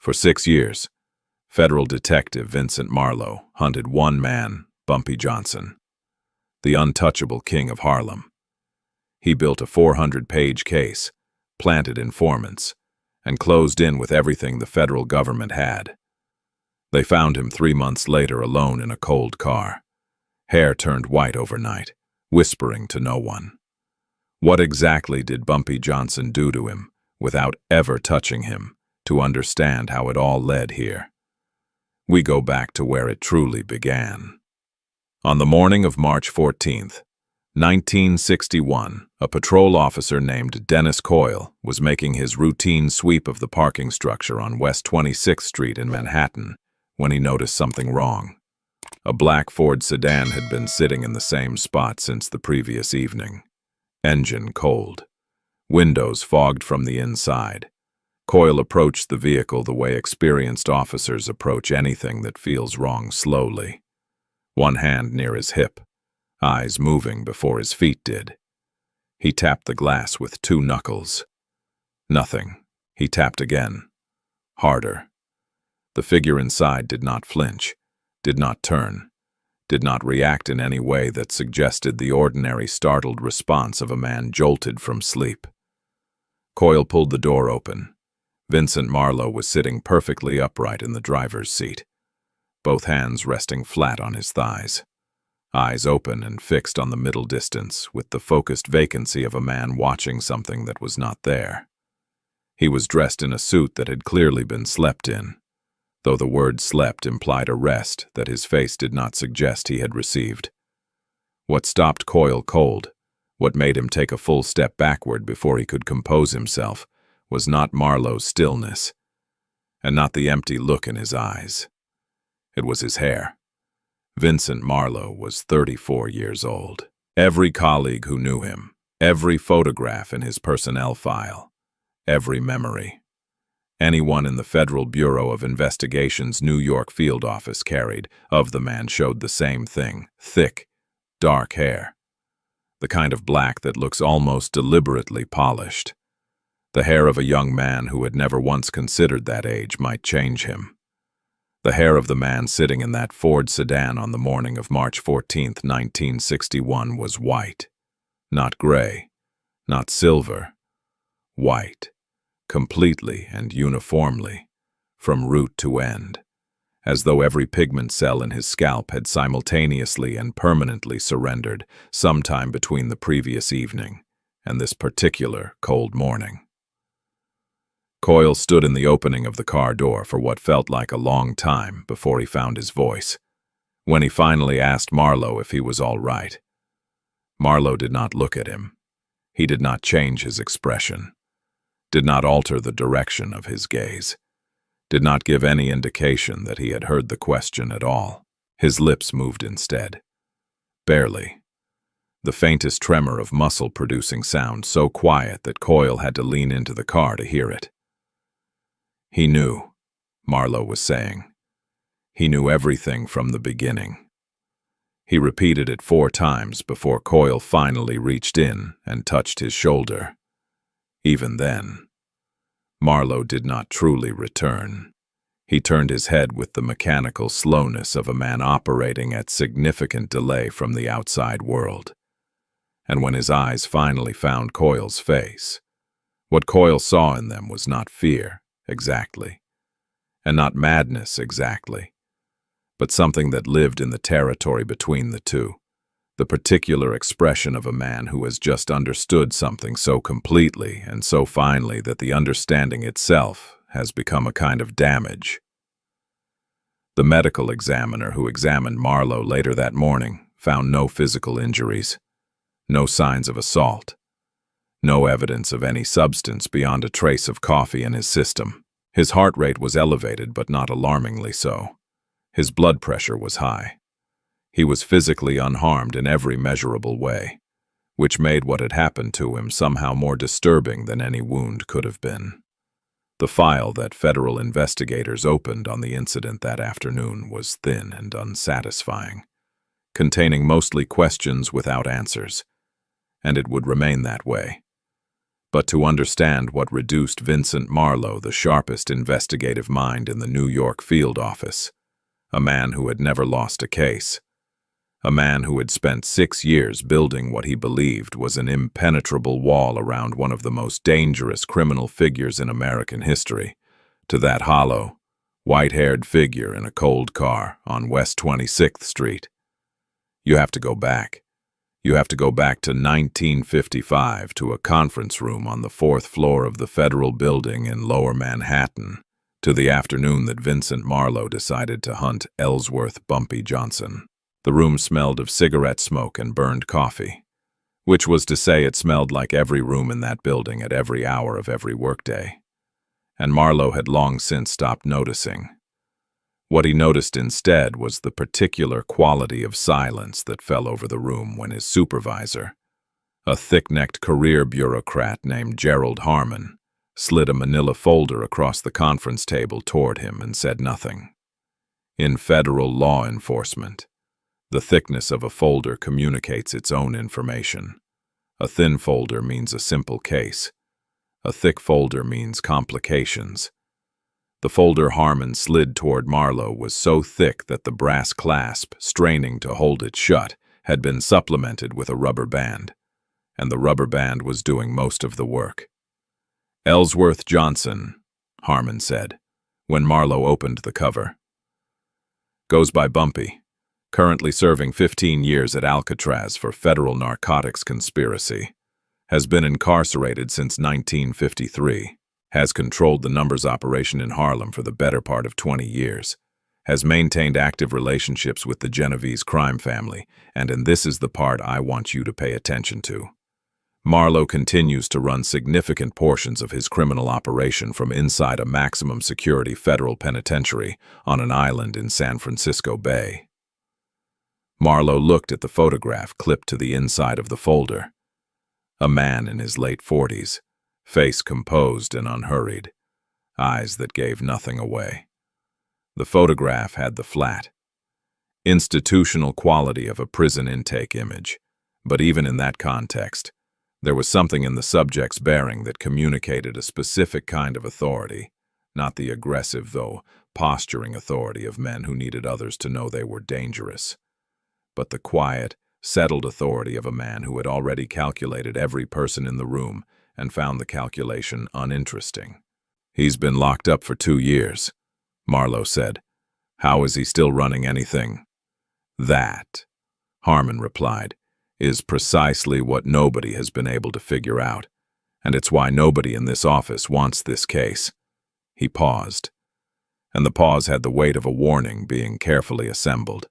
For 6 years, federal detective Vincent Marlowe hunted one man, Bumpy Johnson, the untouchable king of Harlem. He built a 400-page case, planted informants, and closed in with everything the federal government had. They found him 3 months later alone in a cold car. Hair turned white overnight, whispering to no one. What exactly did Bumpy Johnson do to him, without ever touching him, to understand how it all led here? We go back to where it truly began. On the morning of March 14th, 1961, a patrol officer named Dennis Coyle was making his routine sweep of the parking structure on West 26th Street in Manhattan when he noticed something wrong. A black Ford sedan had been sitting in the same spot since the previous evening. Engine cold. Windows fogged from the inside. Coyle approached the vehicle the way experienced officers approach anything that feels wrong slowly. One hand near his hip, eyes moving before his feet did. He tapped the glass with 2 knuckles. Nothing. He tapped again. Harder. The figure inside did not flinch, did not turn, did not react in any way that suggested the ordinary startled response of a man jolted from sleep. Coyle pulled the door open. Vincent Marlowe was sitting perfectly upright in the driver's seat, both hands resting flat on his thighs, eyes open and fixed on the middle distance with the focused vacancy of a man watching something that was not there. He was dressed in a suit that had clearly been slept in, though the word slept implied a rest that his face did not suggest he had received. What stopped Coyle cold, what made him take a full step backward before he could compose himself, was not Marlowe's stillness, and not the empty look in his eyes. It was his hair. Vincent Marlowe was 34 years old. Every colleague who knew him, every photograph in his personnel file, every memory, anyone in the Federal Bureau of Investigation's New York field office carried of the man showed the same thing: thick, dark hair. The kind of black that looks almost deliberately polished. The hair of a young man who had never once considered that age might change him. The hair of the man sitting in that Ford sedan on the morning of March 14, 1961 was white. Not gray, not silver. White. Completely and uniformly, from root to end, as though every pigment cell in his scalp had simultaneously and permanently surrendered sometime between the previous evening and this particular cold morning. Coyle stood in the opening of the car door for what felt like a long time before he found his voice, when he finally asked Marlowe if he was all right. Marlowe did not look at him. He did not change his expression, did not alter the direction of his gaze, did not give any indication that he had heard the question at all. His lips moved instead. Barely. The faintest tremor of muscle-producing sound so quiet that Coyle had to lean into the car to hear it. He knew, Marlowe was saying. He knew everything from the beginning. He repeated it 4 times before Coyle finally reached in and touched his shoulder. Even then, Marlowe did not truly return. He turned his head with the mechanical slowness of a man operating at significant delay from the outside world. And when his eyes finally found Coyle's face, what Coyle saw in them was not fear, exactly, and not madness, exactly, but something that lived in the territory between the two, the particular expression of a man who has just understood something so completely and so finely that the understanding itself has become a kind of damage. The medical examiner who examined Marlowe later that morning found no physical injuries, no signs of assault, no evidence of any substance beyond a trace of coffee in his system. His heart rate was elevated, but not alarmingly so. His blood pressure was high. He was physically unharmed in every measurable way, which made what had happened to him somehow more disturbing than any wound could have been. The file that federal investigators opened on the incident that afternoon was thin and unsatisfying, containing mostly questions without answers, and it would remain that way. but to understand what reduced Vincent Marlowe, the sharpest investigative mind in the New York field office, a man who had never lost a case, a man who had spent 6 years building what he believed was an impenetrable wall around one of the most dangerous criminal figures in American history, to that hollow, white-haired figure in a cold car on West 26th Street. You have to go back. You have to go back to 1955 to a conference room on the 4th floor of the Federal Building in Lower Manhattan, to the afternoon that Vincent Marlowe decided to hunt Ellsworth Bumpy Johnson. The room smelled of cigarette smoke and burned coffee, which was to say it smelled like every room in that building at every hour of every workday. And Marlowe had long since stopped noticing. What he noticed instead was the particular quality of silence that fell over the room when his supervisor, a thick-necked career bureaucrat named Gerald Harmon, slid a manila folder across the conference table toward him and said nothing. In federal law enforcement, the thickness of a folder communicates its own information. A thin folder means a simple case. A thick folder means complications. The folder Harmon slid toward Marlowe was so thick that the brass clasp, straining to hold it shut, had been supplemented with a rubber band, and the rubber band was doing most of the work. "Ellsworth Johnson," Harmon said, when Marlowe opened the cover. "Goes by Bumpy. Currently serving 15 years at Alcatraz for federal narcotics conspiracy. Has been incarcerated since 1953. Has controlled the numbers operation in Harlem for the better part of 20 years. Has maintained active relationships with the Genovese crime family, and this is the part I want you to pay attention to. Marlowe continues to run significant portions of his criminal operation from inside a maximum security federal penitentiary on an island in San Francisco Bay." Marlowe looked at the photograph clipped to the inside of the folder. A man in his late 40s, face composed and unhurried, eyes that gave nothing away. The photograph had the flat, institutional quality of a prison intake image, but even in that context, there was something in the subject's bearing that communicated a specific kind of authority, not the aggressive, though posturing authority of men who needed others to know they were dangerous, but the quiet, settled authority of a man who had already calculated every person in the room and found the calculation uninteresting. "He's been locked up for 2 years, Marlowe said. "How is he still running anything?" "That," Harmon replied, "is precisely what nobody has been able to figure out, and it's why nobody in this office wants this case." He paused, and the pause had the weight of a warning being carefully assembled.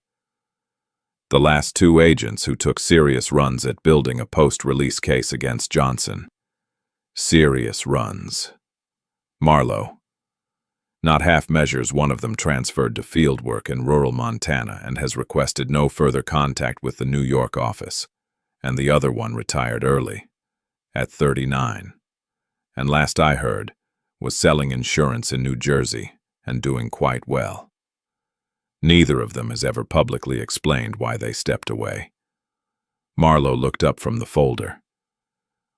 The last 2 agents who took serious runs at building a post-release case against Johnson. Serious runs. Marlowe. Not half measures, one of them transferred to field work in rural Montana and has requested no further contact with the New York office, and the other one retired early, at 39, and last I heard, was selling insurance in New Jersey and doing quite well. Neither of them has ever publicly explained why they stepped away. Marlowe looked up from the folder.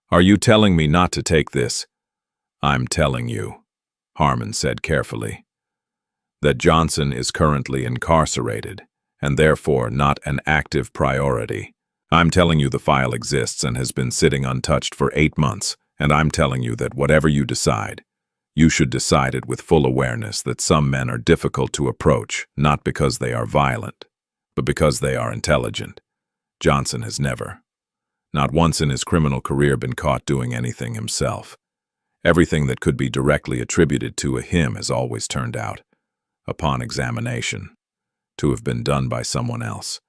"Are you telling me not to take this?" "I'm telling you," Harmon said carefully, "that Johnson is currently incarcerated and therefore not an active priority. I'm telling you the file exists and has been sitting untouched for 8 months, and I'm telling you that whatever you decide, you should decide it with full awareness that some men are difficult to approach, not because they are violent, but because they are intelligent. Johnson has never, not once in his criminal career, been caught doing anything himself. Everything that could be directly attributed to him has always turned out, upon examination, to have been done by someone else,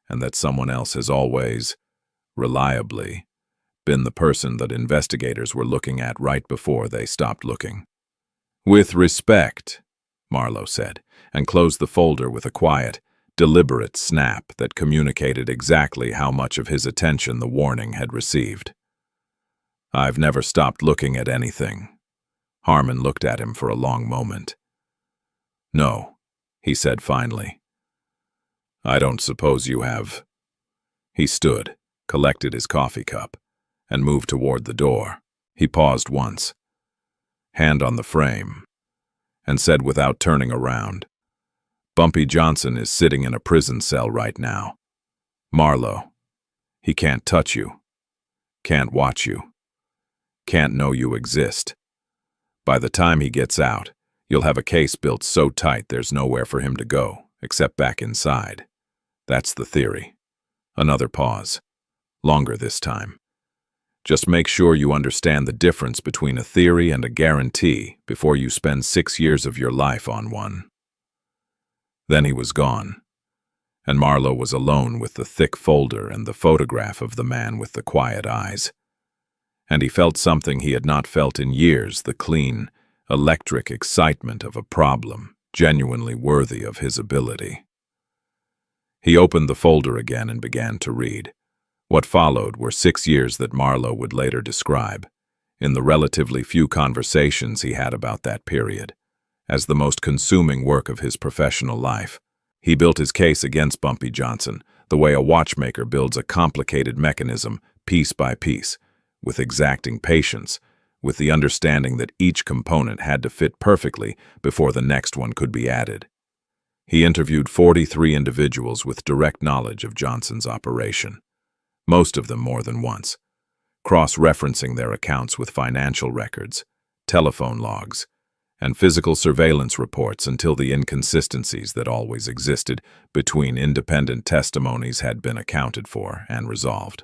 and that someone else has always, reliably, been the person that investigators were looking at right before they stopped looking." "With respect," Marlowe said, and closed the folder with a quiet, deliberate snap that communicated exactly how much of his attention the warning had received. "I've never stopped looking at anything." Harmon looked at him for a long moment. "No," he said finally. "I don't suppose you have." He stood, collected his coffee cup, and moved toward the door. He paused once, hand on the frame, and said without turning around, "Bumpy Johnson is sitting in a prison cell right now. Marlowe. He can't touch you, can't watch you, can't know you exist. By the time he gets out, you'll have a case built so tight there's nowhere for him to go, except back inside. That's the theory." Another pause. Longer this time. "Just make sure you understand the difference between a theory and a guarantee before you spend 6 years of your life on one." Then he was gone, and Marlowe was alone with the thick folder and the photograph of the man with the quiet eyes. And he felt something he had not felt in years, the clean, electric excitement of a problem genuinely worthy of his ability. He opened the folder again and began to read. What followed were 6 years that Marlowe would later describe, in the relatively few conversations he had about that period, as the most consuming work of his professional life. He built his case against Bumpy Johnson the way a watchmaker builds a complicated mechanism, piece by piece, with exacting patience, with the understanding that each component had to fit perfectly before the next one could be added. He interviewed 43 individuals with direct knowledge of Johnson's operation, most of them more than once, cross-referencing their accounts with financial records, telephone logs, and physical surveillance reports until the inconsistencies that always existed between independent testimonies had been accounted for and resolved.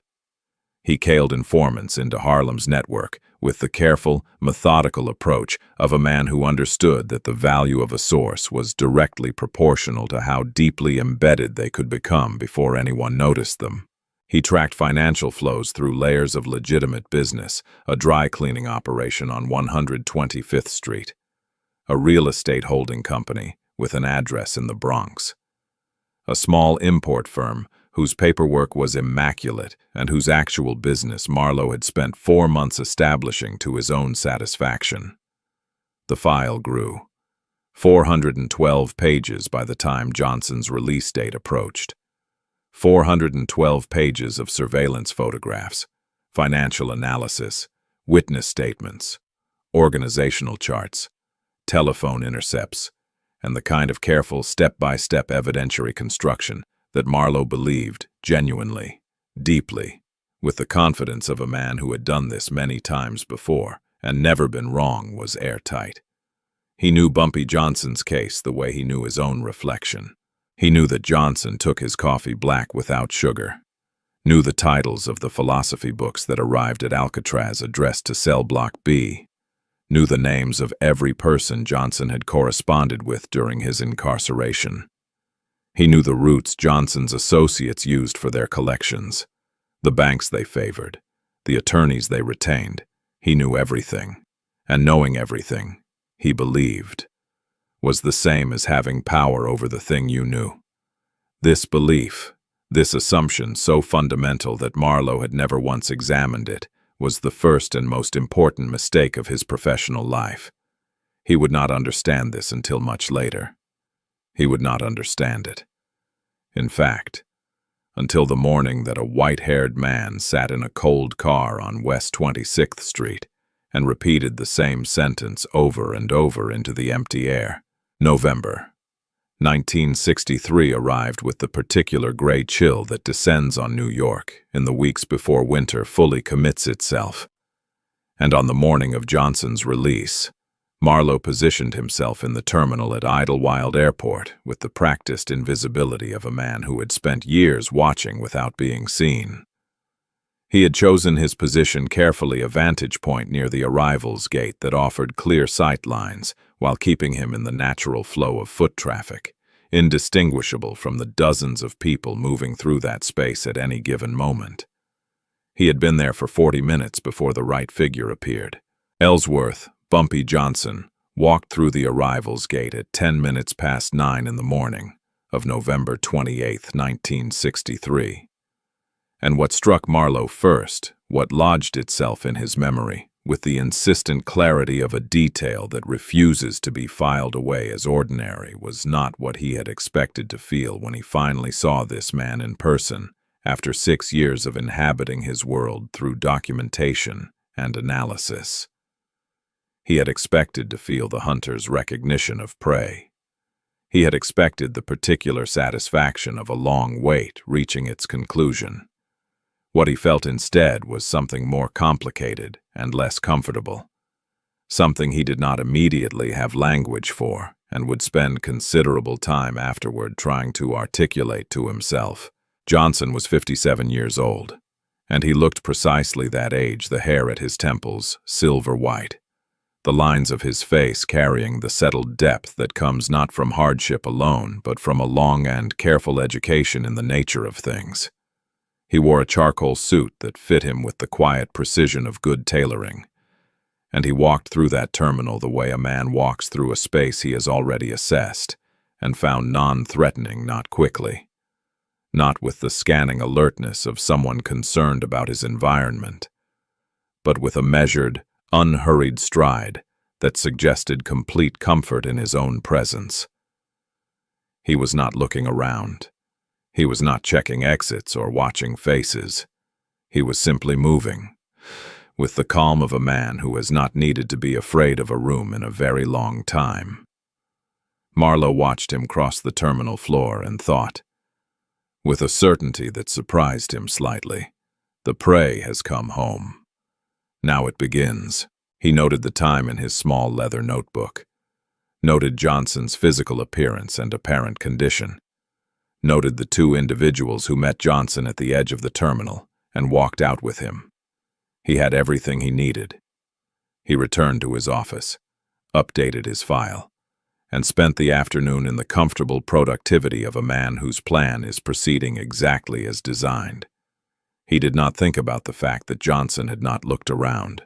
He cailed informants into Harlem's network with the careful, methodical approach of a man who understood that the value of a source was directly proportional to how deeply embedded they could become before anyone noticed them. He tracked financial flows through layers of legitimate business, a dry cleaning operation on 125th Street, a real estate holding company with an address in the Bronx, a small import firm whose paperwork was immaculate and whose actual business Marlowe had spent 4 months establishing to his own satisfaction. The file grew. 412 pages by the time Johnson's release date approached. 412 pages of surveillance photographs, financial analysis, witness statements, organizational charts, telephone intercepts, and the kind of careful step-by-step evidentiary construction that Marlowe believed genuinely, deeply, with the confidence of a man who had done this many times before and never been wrong, was airtight. He knew Bumpy Johnson's case the way he knew his own reflection. He knew that Johnson took his coffee black without sugar, knew the titles of the philosophy books that arrived at Alcatraz addressed to Cell Block B, knew the names of every person Johnson had corresponded with during his incarceration. He knew the routes Johnson's associates used for their collections, the banks they favored, the attorneys they retained. He knew everything, and knowing everything, he believed, was the same as having power over the thing you knew. This belief, this assumption so fundamental that Marlowe had never once examined it, was the first and most important mistake of his professional life. He would not understand this until much later. He would not understand it. In fact, until the morning that a white-haired man sat in a cold car on West 26th Street and repeated the same sentence over and over into the empty air. November 1963 arrived with the particular gray chill that descends on New York in the weeks before winter fully commits itself. And on the morning of Johnson's release, Marlowe positioned himself in the terminal at Idlewild Airport with the practiced invisibility of a man who had spent years watching without being seen. He had chosen his position carefully, a vantage point near the arrivals gate that offered clear sight lines while keeping him in the natural flow of foot traffic, indistinguishable from the dozens of people moving through that space at any given moment. He had been there for 40 minutes before the right figure appeared. Ellsworth, Bumpy Johnson, walked through the arrivals gate at 10 minutes past 9 in the morning of November 28, 1963. And what struck Marlowe first, what lodged itself in his memory, with the insistent clarity of a detail that refuses to be filed away as ordinary, was not what he had expected to feel when he finally saw this man in person, after 6 years of inhabiting his world through documentation and analysis. He had expected to feel the hunter's recognition of prey. He had expected the particular satisfaction of a long wait reaching its conclusion. What he felt instead was something more complicated and less comfortable. Something he did not immediately have language for and would spend considerable time afterward trying to articulate to himself. Johnson was 57 years old, and he looked precisely that age, the hair at his temples silver white, the lines of his face carrying the settled depth that comes not from hardship alone, but from a long and careful education in the nature of things. He wore a charcoal suit that fit him with the quiet precision of good tailoring, and he walked through that terminal the way a man walks through a space he has already assessed and found non-threatening, not quickly, not with the scanning alertness of someone concerned about his environment, but with a measured, unhurried stride that suggested complete comfort in his own presence. He was not looking around. He was not checking exits or watching faces. He was simply moving, with the calm of a man who has not needed to be afraid of a room in a very long time. Marlowe watched him cross the terminal floor and thought, with a certainty that surprised him slightly, the prey has come home. Now it begins. He noted the time in his small leather notebook, noted Johnson's physical appearance and apparent condition, noted the two individuals who met Johnson at the edge of the terminal and walked out with him. He had everything he needed. He returned to his office, updated his file, and spent the afternoon in the comfortable productivity of a man whose plan is proceeding exactly as designed. He did not think about the fact that Johnson had not looked around.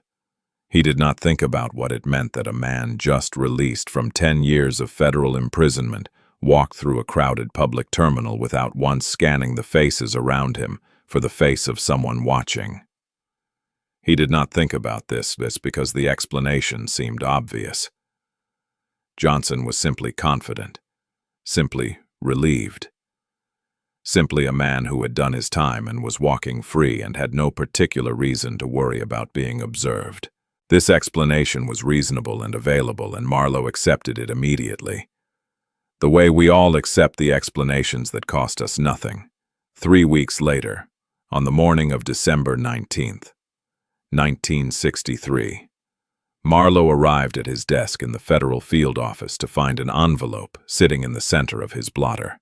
He did not think about what it meant that a man just released from 10 years of federal imprisonment walked through a crowded public terminal without once scanning the faces around him for the face of someone watching. He did not think about this because the explanation seemed obvious. Johnson was simply confident, simply relieved, simply a man who had done his time and was walking free and had no particular reason to worry about being observed. This explanation was reasonable and available, and Marlowe accepted it immediately. The way we all accept the explanations that cost us nothing. 3 weeks later, on the morning of December 19th, 1963, Marlowe arrived at his desk in the federal field office to find an envelope sitting in the center of his blotter.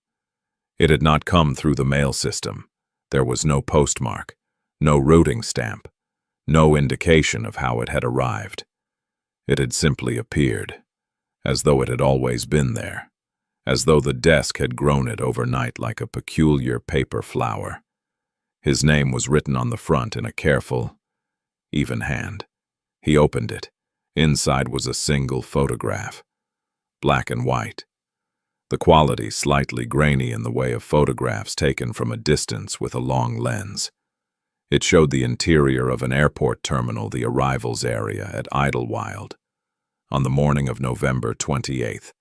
It had not come through the mail system. There was no postmark, no routing stamp, no indication of how it had arrived. It had simply appeared, as though it had always been there, as though the desk had grown it overnight like a peculiar paper flower. His name was written on the front in a careful, even hand. He opened it. Inside was a single photograph, black and white, the quality slightly grainy in the way of photographs taken from a distance with a long lens. It showed the interior of an airport terminal, the arrivals area at Idlewild, on the morning of November 28,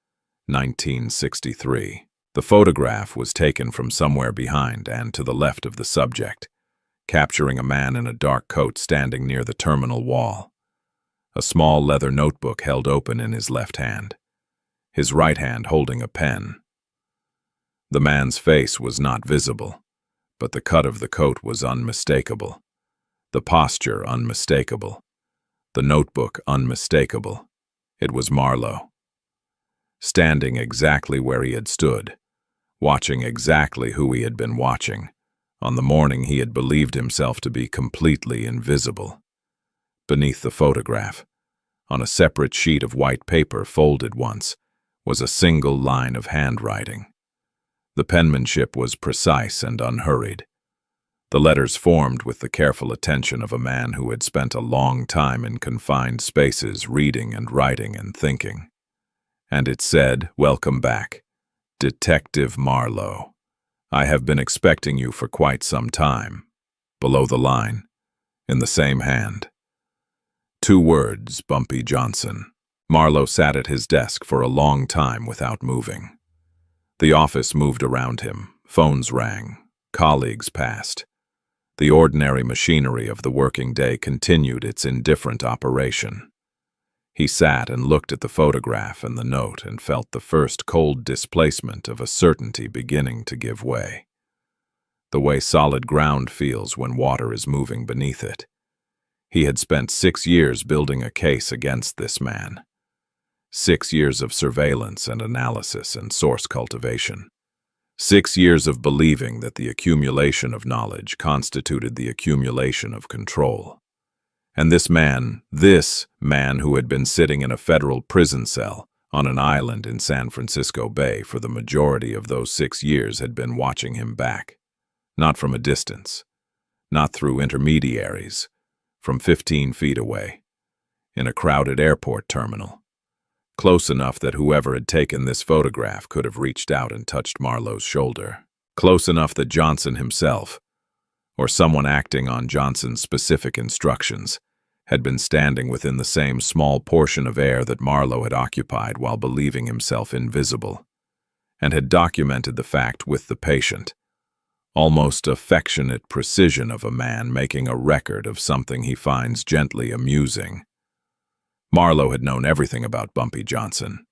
1963. The photograph was taken from somewhere behind and to the left of the subject, capturing a man in a dark coat standing near the terminal wall, a small leather notebook held open in his left hand, his right hand holding a pen. The man's face was not visible, but the cut of the coat was unmistakable, the posture unmistakable, the notebook unmistakable. It was Marlowe, standing exactly where he had stood, watching exactly who he had been watching, on the morning he had believed himself to be completely invisible. Beneath the photograph, on a separate sheet of white paper folded once, was a single line of handwriting. The penmanship was precise and unhurried. The letters formed with the careful attention of a man who had spent a long time in confined spaces reading and writing and thinking. And it said, "Welcome back, Detective Marlowe. I have been expecting you for quite some time." Below the line, in the same hand, 2 words, Bumpy Johnson. Marlowe sat at his desk for a long time without moving. The office moved around him. Phones rang. Colleagues passed. The ordinary machinery of the working day continued its indifferent operation. He sat and looked at the photograph and the note and felt the first cold displacement of a certainty beginning to give way. The way solid ground feels when water is moving beneath it. He had spent 6 years building a case against this man. 6 years of surveillance and analysis and source cultivation. 6 years of believing that the accumulation of knowledge constituted the accumulation of control. And this man who had been sitting in a federal prison cell on an island in San Francisco Bay for the majority of those 6 years had been watching him back. Not from a distance, not through intermediaries, from 15 feet away, in a crowded airport terminal. Close enough that whoever had taken this photograph could have reached out and touched Marlowe's shoulder. Close enough that Johnson himself, or someone acting on Johnson's specific instructions, had been standing within the same small portion of air that Marlowe had occupied while believing himself invisible, and had documented the fact with the patient, almost affectionate precision of a man making a record of something he finds gently amusing. Marlowe had known everything about Bumpy Johnson.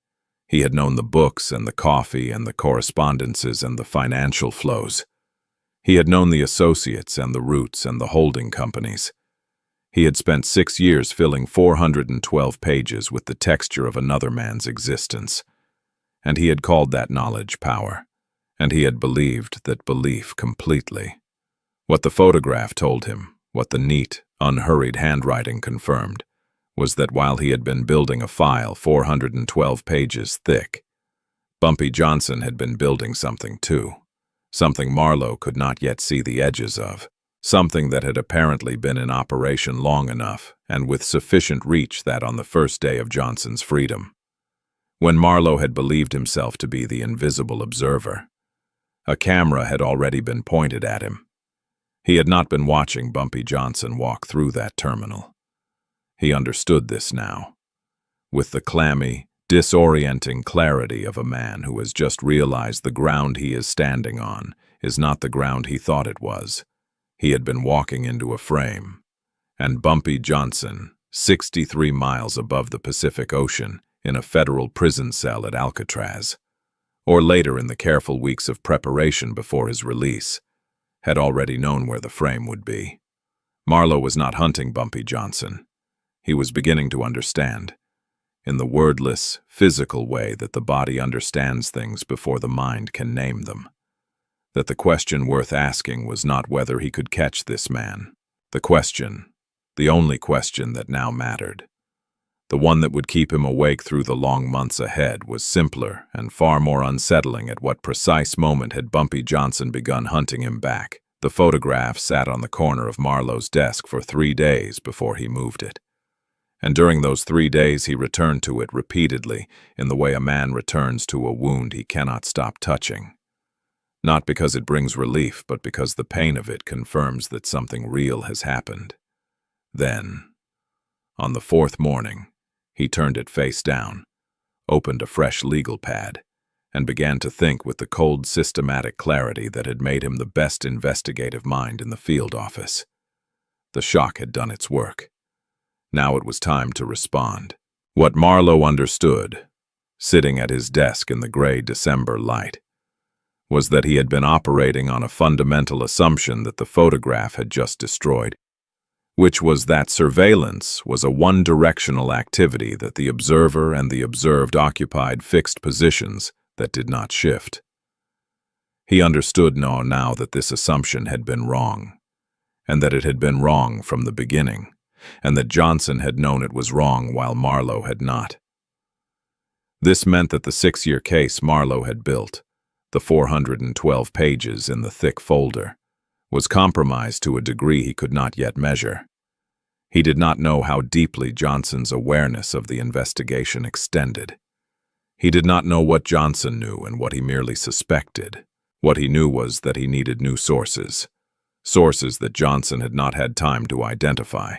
He had known the books and the coffee and the correspondences and the financial flows. He had known the associates and the routes and the holding companies. He had spent 6 years filling 412 pages with the texture of another man's existence. And he had called that knowledge power. And he had believed that belief completely. What the photograph told him, what the neat, unhurried handwriting confirmed, was that while he had been building a file 412 pages thick, Bumpy Johnson had been building something too. Something Marlowe could not yet see the edges of. Something that had apparently been in operation long enough and with sufficient reach that on the first day of Johnson's freedom, when Marlowe had believed himself to be the invisible observer, a camera had already been pointed at him. He had not been watching Bumpy Johnson walk through that terminal. He understood this now, with the clammy, disorienting clarity of a man who has just realized the ground he is standing on is not the ground he thought it was. He had been walking into a frame, and Bumpy Johnson, 63 miles above the Pacific Ocean, in a federal prison cell at Alcatraz, or later in the careful weeks of preparation before his release, had already known where the frame would be. Marlowe was not hunting Bumpy Johnson. He was beginning to understand, in the wordless, physical way that the body understands things before the mind can name them, that the question worth asking was not whether he could catch this man. The question, the only question that now mattered, the one that would keep him awake through the long months ahead, was simpler and far more unsettling. At what precise moment had Bumpy Johnson begun hunting him back? The photograph sat on the corner of Marlowe's desk for 3 days before he moved it. And during those 3 days he returned to it repeatedly, in the way a man returns to a wound he cannot stop touching. Not because it brings relief, but because the pain of it confirms that something real has happened. Then, on the 4th morning, he turned it face down, opened a fresh legal pad, and began to think with the cold, systematic clarity that had made him the best investigative mind in the field office. The shock had done its work. Now it was time to respond. What Marlowe understood, sitting at his desk in the gray December light, was that he had been operating on a fundamental assumption that the photograph had just destroyed, which was that surveillance was a one-directional activity, that the observer and the observed occupied fixed positions that did not shift. He understood now that this assumption had been wrong, and that it had been wrong from the beginning, and that Johnson had known it was wrong while Marlowe had not. This meant that the 6-year case Marlowe had built, the 412 pages in the thick folder, was compromised to a degree he could not yet measure. He did not know how deeply Johnson's awareness of the investigation extended. He did not know what Johnson knew and what he merely suspected. What he knew was that he needed new sources, sources that Johnson had not had time to identify,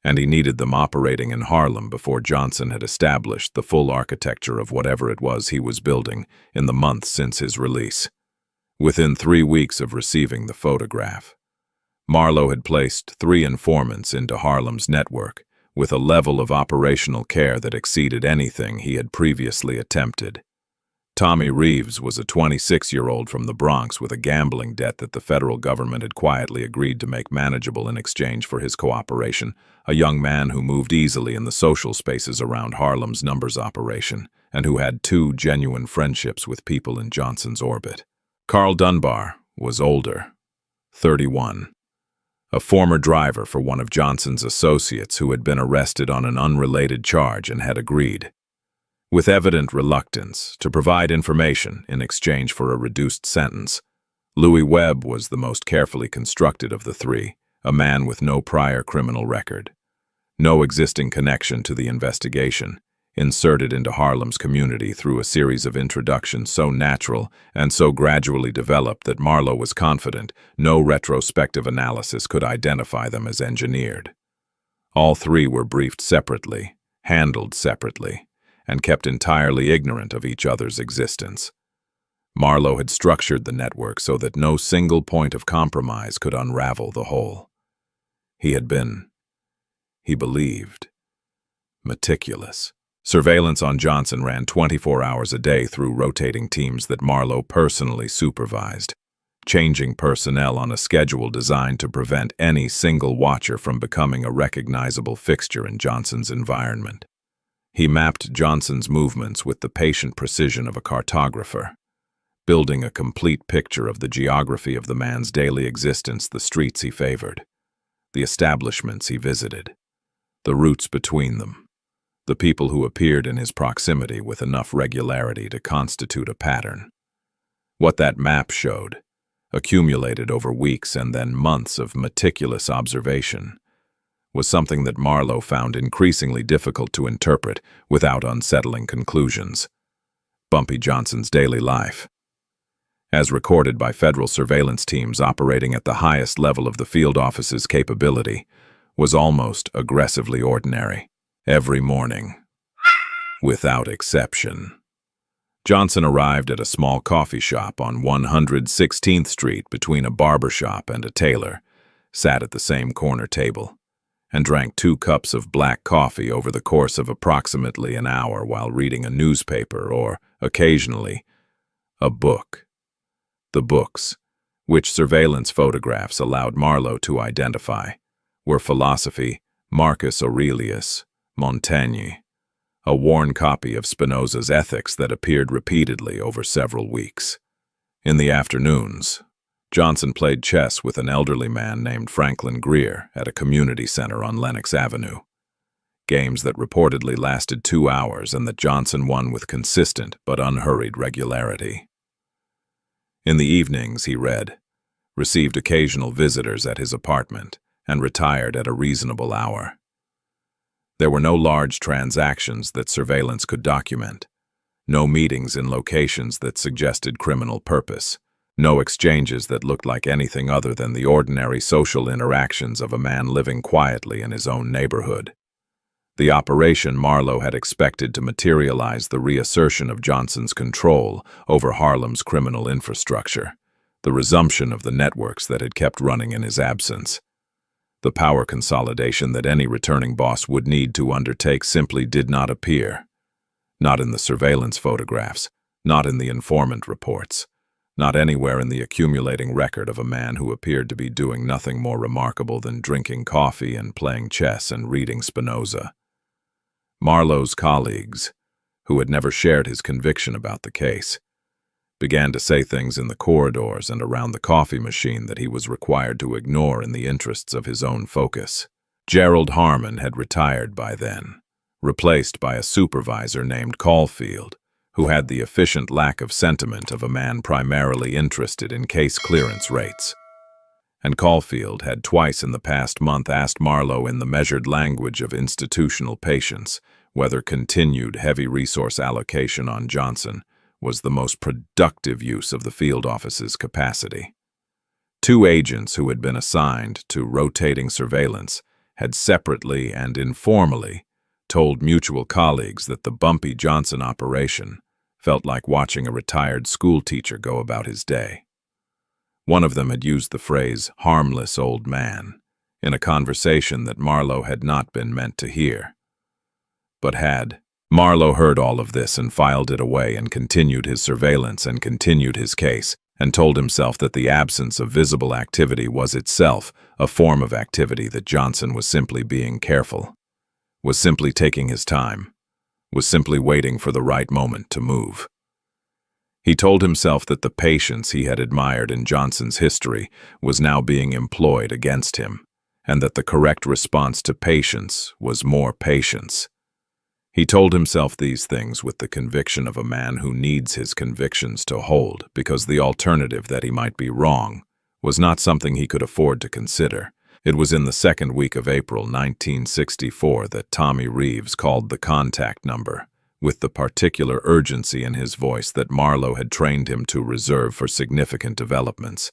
and he needed them operating in Harlem before Johnson had established the full architecture of whatever it was he was building in the months since his release. Within 3 weeks of receiving the photograph, Marlowe had placed 3 informants into Harlem's network, with a level of operational care that exceeded anything he had previously attempted. Tommy Reeves was a 26-year-old from the Bronx with a gambling debt that the federal government had quietly agreed to make manageable in exchange for his cooperation, a young man who moved easily in the social spaces around Harlem's numbers operation, and who had 2 genuine friendships with people in Johnson's orbit. Carl Dunbar was older, 31. A former driver for one of Johnson's associates who had been arrested on an unrelated charge and had agreed, with evident reluctance, to provide information in exchange for a reduced sentence. Louis Webb was the most carefully constructed of the 3, a man with no prior criminal record, no existing connection to the investigation, inserted into Harlem's community through a series of introductions so natural and so gradually developed that Marlowe was confident no retrospective analysis could identify them as engineered. All 3 were briefed separately, handled separately, and kept entirely ignorant of each other's existence. Marlowe had structured the network so that no single point of compromise could unravel the whole. He had been, he believed, meticulous. Surveillance on Johnson ran 24 hours a day through rotating teams that Marlowe personally supervised, changing personnel on a schedule designed to prevent any single watcher from becoming a recognizable fixture in Johnson's environment. He mapped Johnson's movements with the patient precision of a cartographer, building a complete picture of the geography of the man's daily existence, the streets he favored, the establishments he visited, the routes between them, the people who appeared in his proximity with enough regularity to constitute a pattern. What that map showed, accumulated over weeks and then months of meticulous observation, was something that Marlowe found increasingly difficult to interpret without unsettling conclusions. Bumpy Johnson's daily life, as recorded by federal surveillance teams operating at the highest level of the field office's capability, was almost aggressively ordinary. Every morning, without exception, Johnson arrived at a small coffee shop on 116th Street between a barber shop and a tailor, sat at the same corner table, and drank 2 cups of black coffee over the course of approximately an hour while reading a newspaper or, occasionally, a book. The books, which surveillance photographs allowed Marlowe to identify, were philosophy, Marcus Aurelius, Montaigne, a worn copy of Spinoza's Ethics that appeared repeatedly over several weeks. In the afternoons, Johnson played chess with an elderly man named Franklin Greer at a community center on Lenox Avenue. Games that reportedly lasted 2 hours and that Johnson won with consistent but unhurried regularity. In the evenings, he read, received occasional visitors at his apartment, and retired at a reasonable hour. There were no large transactions that surveillance could document, no meetings in locations that suggested criminal purpose, no exchanges that looked like anything other than the ordinary social interactions of a man living quietly in his own neighborhood. The operation Marlowe had expected to materialize the reassertion of Johnson's control over Harlem's criminal infrastructure, the resumption of the networks that had kept running in his absence. The power consolidation that any returning boss would need to undertake simply did not appear. Not in the surveillance photographs, not in the informant reports, not anywhere in the accumulating record of a man who appeared to be doing nothing more remarkable than drinking coffee and playing chess and reading Spinoza. Marlowe's colleagues, who had never shared his conviction about the case, began to say things in the corridors and around the coffee machine that he was required to ignore in the interests of his own focus. Gerald Harmon had retired by then, replaced by a supervisor named Caulfield, who had the efficient lack of sentiment of a man primarily interested in case clearance rates. And Caulfield had twice in the past month asked Marlowe in the measured language of institutional patience whether continued heavy resource allocation on Johnson was the most productive use of the field office's capacity. 2 agents who had been assigned to rotating surveillance had separately and informally told mutual colleagues that the Bumpy Johnson operation felt like watching a retired schoolteacher go about his day. One of them had used the phrase "harmless old man" in a conversation that Marlowe had not been meant to hear. But had. Marlowe heard all of this and filed it away and continued his surveillance and continued his case, and told himself that the absence of visible activity was itself a form of activity, that Johnson was simply being careful, was simply taking his time, was simply waiting for the right moment to move. He told himself that the patience he had admired in Johnson's history was now being employed against him, and that the correct response to patience was more patience. He told himself these things with the conviction of a man who needs his convictions to hold, because the alternative, that he might be wrong, was not something he could afford to consider. It was in the second week of April 1964 that Tommy Reeves called the contact number, with the particular urgency in his voice that Marlowe had trained him to reserve for significant developments.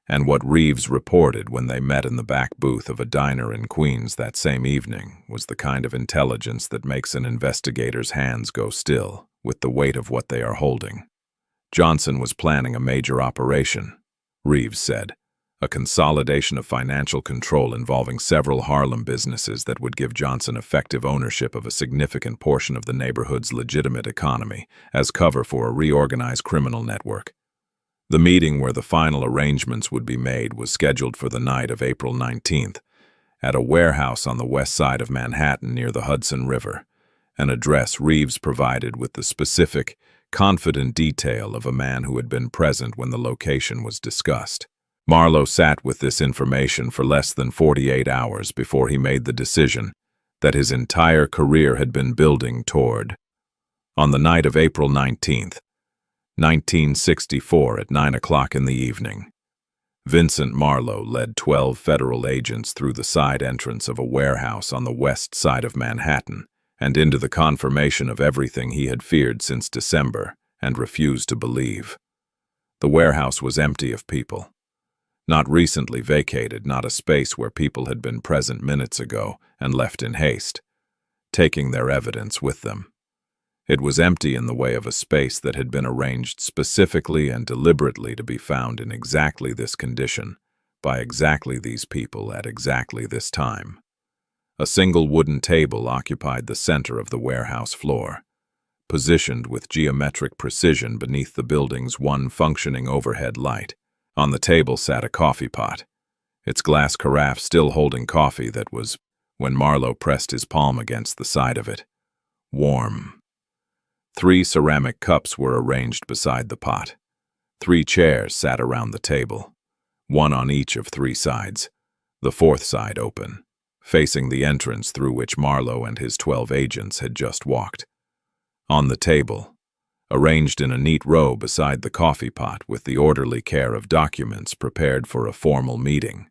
And what Reeves reported when they met in the back booth of a diner in Queens that same evening was the kind of intelligence that makes an investigator's hands go still with the weight of what they are holding. Johnson was planning a major operation, Reeves said, a consolidation of financial control involving several Harlem businesses that would give Johnson effective ownership of a significant portion of the neighborhood's legitimate economy as cover for a reorganized criminal network. The meeting where the final arrangements would be made was scheduled for the night of April 19th at a warehouse on the west side of Manhattan near the Hudson River, an address Reeves provided with the specific, confident detail of a man who had been present when the location was discussed. Marlowe sat with this information for less than 48 hours before he made the decision that his entire career had been building toward. On the night of April 19th, 1964 at 9 o'clock in the evening, Vincent Marlowe led 12 federal agents through the side entrance of a warehouse on the west side of Manhattan and into the confirmation of everything he had feared since December and refused to believe. The warehouse was empty of people. Not recently vacated, not a space where people had been present minutes ago and left in haste, taking their evidence with them. It was empty in the way of a space that had been arranged specifically and deliberately to be found in exactly this condition, by exactly these people at exactly this time. A single wooden table occupied the center of the warehouse floor, positioned with geometric precision beneath the building's one functioning overhead light. On the table sat a coffee pot, its glass carafe still holding coffee that was, when Marlowe pressed his palm against the side of it, warm. 3 ceramic cups were arranged beside the pot. 3 chairs sat around the table, one on each of 3 sides, the 4th side open, facing the entrance through which Marlowe and his 12 agents had just walked. On the table, arranged in a neat row beside the coffee pot with the orderly care of documents prepared for a formal meeting,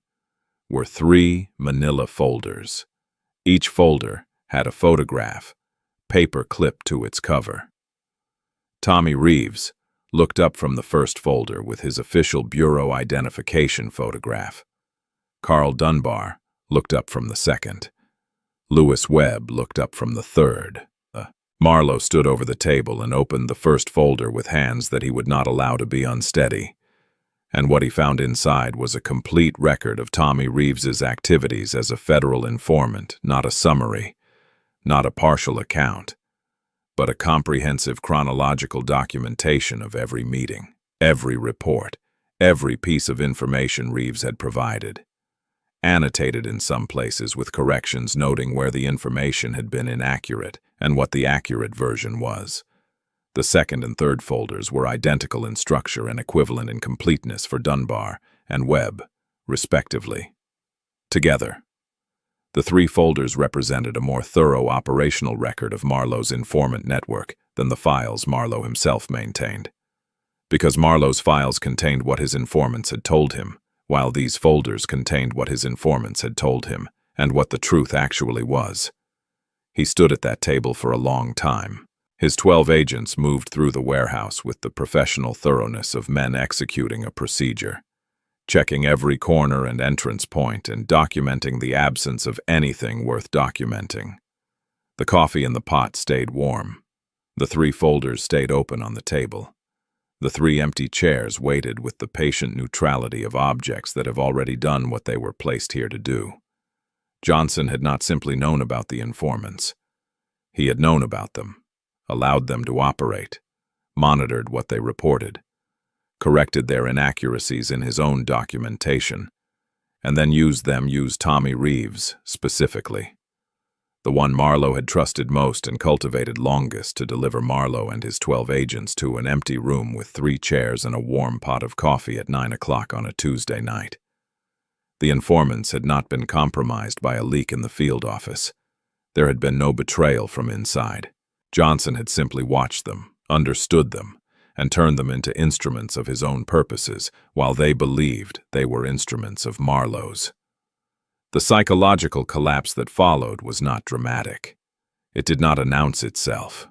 were 3 manila folders. Each folder had a photograph, paper clipped to its cover. Tommy Reeves looked up from the first folder with his official bureau identification photograph. Carl Dunbar looked up from the second. Lewis Webb looked up from the third. Marlowe stood over the table and opened the first folder with hands that he would not allow to be unsteady. And what he found inside was a complete record of Tommy Reeves's activities as a federal informant, not a summary, not a partial account, but a comprehensive chronological documentation of every meeting, every report, every piece of information Reeves had provided, annotated in some places with corrections noting where the information had been inaccurate and what the accurate version was. The second and third folders were identical in structure and equivalent in completeness for Dunbar and Webb, respectively. Together, the 3 folders represented a more thorough operational record of Marlowe's informant network than the files Marlowe himself maintained. Because Marlowe's files contained what his informants had told him, while these folders contained what his informants had told him and what the truth actually was. He stood at that table for a long time. His 12 agents moved through the warehouse with the professional thoroughness of men executing a procedure, checking every corner and entrance point and documenting the absence of anything worth documenting. The coffee in the pot stayed warm. The 3 folders stayed open on the table. The 3 empty chairs waited with the patient neutrality of objects that have already done what they were placed here to do. Johnson had not simply known about the informants. He had known about them, allowed them to operate, monitored what they reported, corrected their inaccuracies in his own documentation, and then used Tommy Reeves specifically, the one Marlowe had trusted most and cultivated longest, to deliver Marlowe and his 12 agents to an empty room with 3 chairs and a warm pot of coffee at 9 o'clock on a Tuesday night. The informants had not been compromised by a leak in the field office. There had been no betrayal from inside. Johnson had simply watched them, understood them, and turned them into instruments of his own purposes, while they believed they were instruments of Marlowe's. The psychological collapse that followed was not dramatic. It did not announce itself.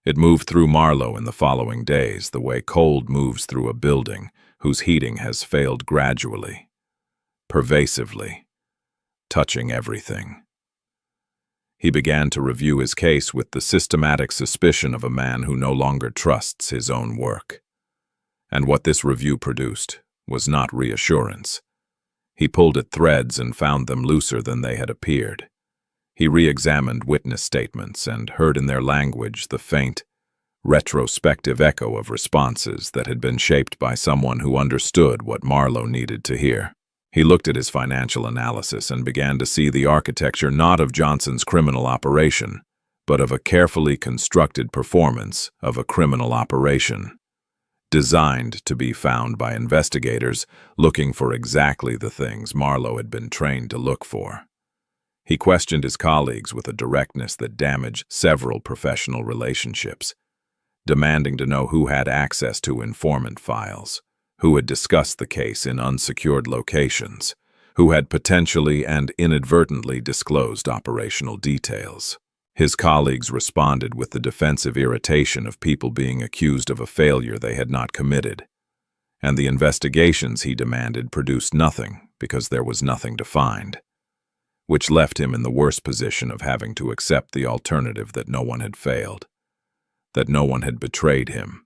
It moved through Marlowe in the following days the way cold moves through a building whose heating has failed gradually, pervasively, touching everything. He began to review his case with the systematic suspicion of a man who no longer trusts his own work. And what this review produced was not reassurance. He pulled at threads and found them looser than they had appeared. He re-examined witness statements and heard in their language the faint, retrospective echo of responses that had been shaped by someone who understood what Marlowe needed to hear. He looked at his financial analysis and began to see the architecture not of Johnson's criminal operation, but of a carefully constructed performance of a criminal operation, designed to be found by investigators looking for exactly the things Marlowe had been trained to look for. He questioned his colleagues with a directness that damaged several professional relationships, demanding to know who had access to informant files, who had discussed the case in unsecured locations, who had potentially and inadvertently disclosed operational details. His colleagues responded with the defensive irritation of people being accused of a failure they had not committed, and the investigations he demanded produced nothing because there was nothing to find, which left him in the worst position of having to accept the alternative that no one had failed, that no one had betrayed him,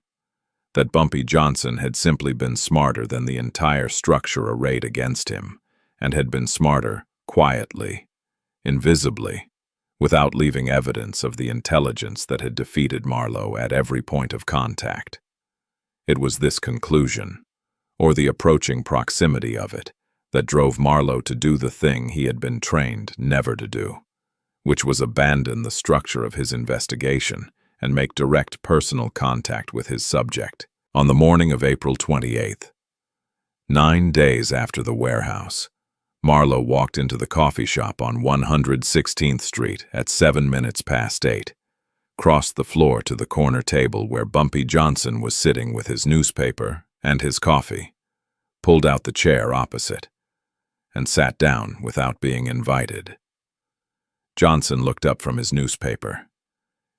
that Bumpy Johnson had simply been smarter than the entire structure arrayed against him, and had been smarter quietly, invisibly, without leaving evidence of the intelligence that had defeated Marlowe at every point of contact. It was this conclusion, or the approaching proximity of it, that drove Marlowe to do the thing he had been trained never to do, which was abandon the structure of his investigation and make direct personal contact with his subject. On the morning of April 28th, 9 days after the warehouse, Marlowe walked into the coffee shop on 116th Street at 7 minutes past 8, crossed the floor to the corner table where Bumpy Johnson was sitting with his newspaper and his coffee, pulled out the chair opposite, and sat down without being invited. Johnson looked up from his newspaper.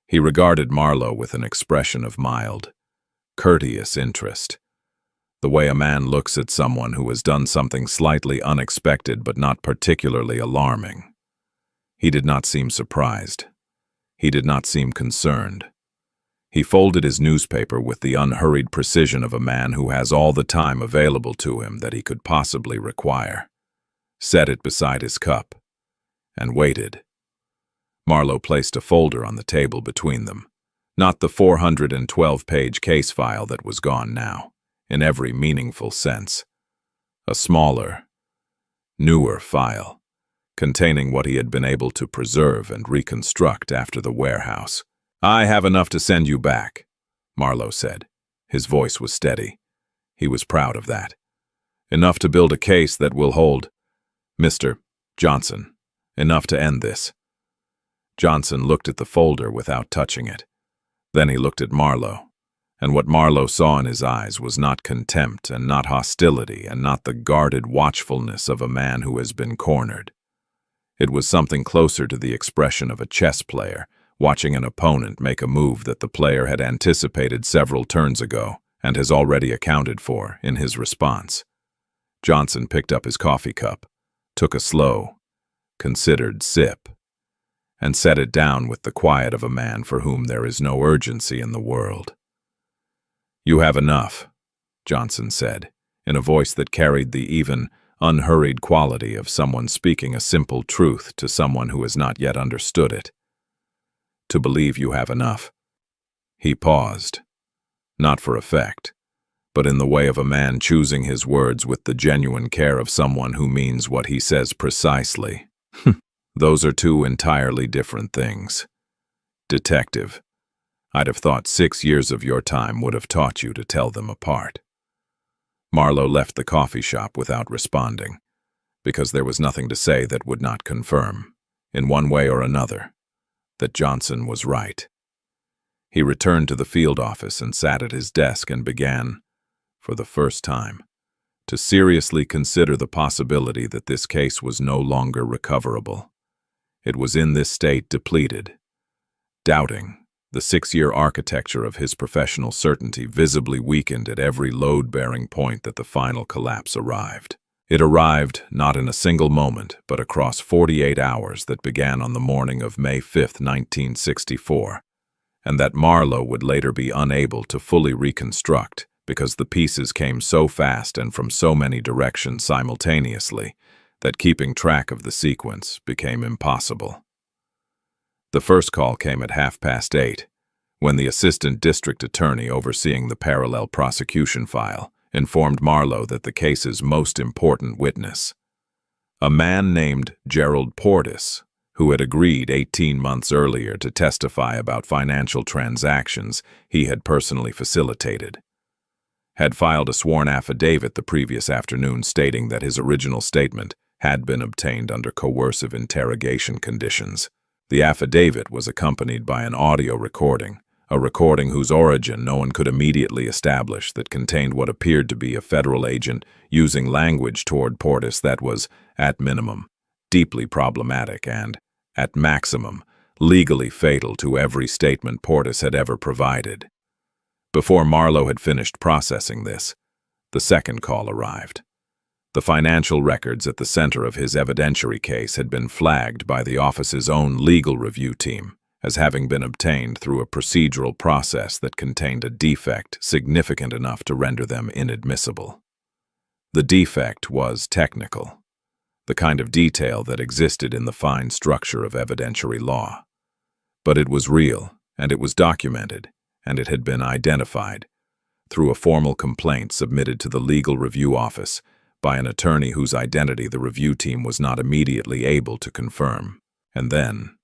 He regarded Marlowe with an expression of mild, courteous interest, the way a man looks at someone who has done something slightly unexpected but not particularly alarming. He did not seem surprised. He did not seem concerned. He folded his newspaper with the unhurried precision of a man who has all the time available to him that he could possibly require, set it beside his cup, and waited. Marlowe placed a folder on the table between them, not the 412-page case file that was gone now, in every meaningful sense. A smaller, newer file, containing what he had been able to preserve and reconstruct after the warehouse. "I have enough to send you back," Marlowe said. His voice was steady. He was proud of that. "Enough to build a case that will hold, Mr. Johnson. Enough to end this." Johnson looked at the folder without touching it. Then he looked at Marlowe, and what Marlowe saw in his eyes was not contempt and not hostility and not the guarded watchfulness of a man who has been cornered. It was something closer to the expression of a chess player watching an opponent make a move that the player had anticipated several turns ago and has already accounted for in his response. Johnson picked up his coffee cup, took a slow, considered sip, and set it down with the quiet of a man for whom there is no urgency in the world. "You have enough," Johnson said, in a voice that carried the even, unhurried quality of someone speaking a simple truth to someone who has not yet understood it. "To believe you have enough." He paused, not for effect, but in the way of a man choosing his words with the genuine care of someone who means what he says precisely. Those are two entirely different things. Detective, I'd have thought 6 years of your time would have taught you to tell them apart. Marlowe left the coffee shop without responding, because there was nothing to say that would not confirm, in one way or another, that Johnson was right. He returned to the field office and sat at his desk and began, for the first time, to seriously consider the possibility that this case was no longer recoverable. It was in this state depleted, doubting, the 6-year architecture of his professional certainty visibly weakened at every load-bearing point that the final collapse arrived. It arrived not in a single moment, but across 48 hours that began on the morning of May 5, 1964, and that Marlowe would later be unable to fully reconstruct because the pieces came so fast and from so many directions simultaneously that keeping track of the sequence became impossible. The first call came at 8:30, when the assistant district attorney overseeing the parallel prosecution file informed Marlowe that the case's most important witness, a man named Gerald Portis, who had agreed 18 months earlier to testify about financial transactions he had personally facilitated, had filed a sworn affidavit the previous afternoon stating that his original statement had been obtained under coercive interrogation conditions. The affidavit was accompanied by an audio recording, a recording whose origin no one could immediately establish, that contained what appeared to be a federal agent using language toward Portis that was, at minimum, deeply problematic and, at maximum, legally fatal to every statement Portis had ever provided. Before Marlowe had finished processing this, the second call arrived. The financial records at the center of his evidentiary case had been flagged by the office's own legal review team as having been obtained through a procedural process that contained a defect significant enough to render them inadmissible. The defect was technical, the kind of detail that existed in the fine structure of evidentiary law. But it was real, and it was documented, and it had been identified through a formal complaint submitted to the legal review office by an attorney whose identity the review team was not immediately able to confirm. And then,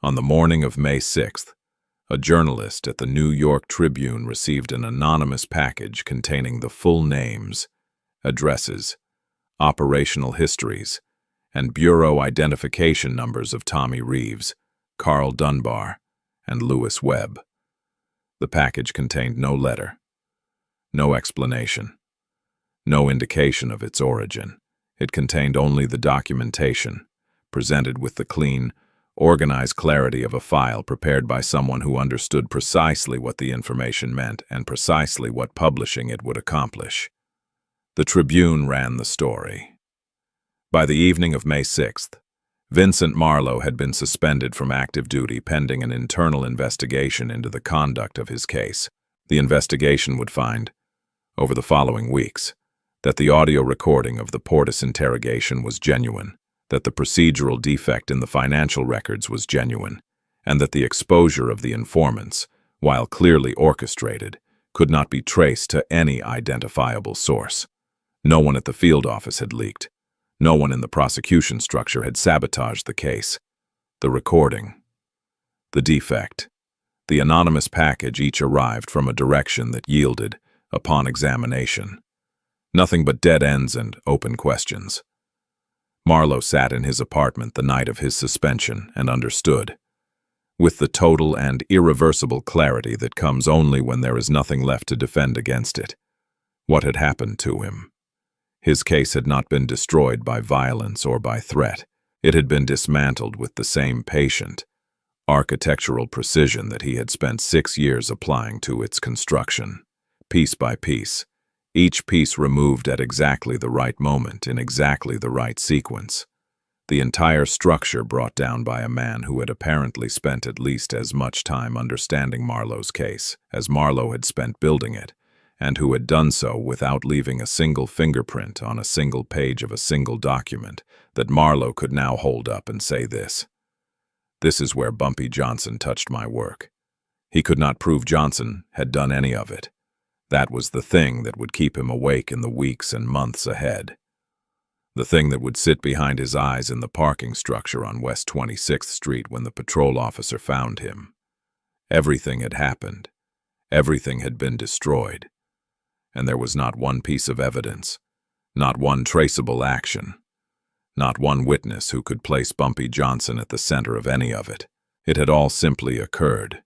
on the morning of May 6th, a journalist at the New York Tribune received an anonymous package containing the full names, addresses, operational histories, and bureau identification numbers of Tommy Reeves, Carl Dunbar, and Lewis Webb. The package contained no letter, no explanation, no indication of its origin. It contained only the documentation, presented with the clean, organized clarity of a file prepared by someone who understood precisely what the information meant and precisely what publishing it would accomplish. The Tribune ran the story. By the evening of May 6th, Vincent Marlowe had been suspended from active duty pending an internal investigation into the conduct of his case. The investigation would find, over the following weeks, that the audio recording of the Portis interrogation was genuine, that the procedural defect in the financial records was genuine, and that the exposure of the informants, while clearly orchestrated, could not be traced to any identifiable source. No one at the field office had leaked. No one in the prosecution structure had sabotaged the case. The recording, the defect, the anonymous package each arrived from a direction that yielded, upon examination, nothing but dead ends and open questions. Marlowe sat in his apartment the night of his suspension and understood, with the total and irreversible clarity that comes only when there is nothing left to defend against it, what had happened to him. His case had not been destroyed by violence or by threat. It had been dismantled with the same patient, architectural precision that he had spent 6 years applying to its construction, piece by piece, each piece removed at exactly the right moment in exactly the right sequence. The entire structure brought down by a man who had apparently spent at least as much time understanding Marlowe's case as Marlowe had spent building it, and who had done so without leaving a single fingerprint on a single page of a single document that Marlowe could now hold up and say this. This is where Bumpy Johnson touched my work. He could not prove Johnson had done any of it. That was the thing that would keep him awake in the weeks and months ahead. The thing that would sit behind his eyes in the parking structure on West 26th Street when the patrol officer found him. Everything had happened. Everything had been destroyed. And there was not one piece of evidence, not one traceable action, not one witness who could place Bumpy Johnson at the center of any of it. It had all simply occurred.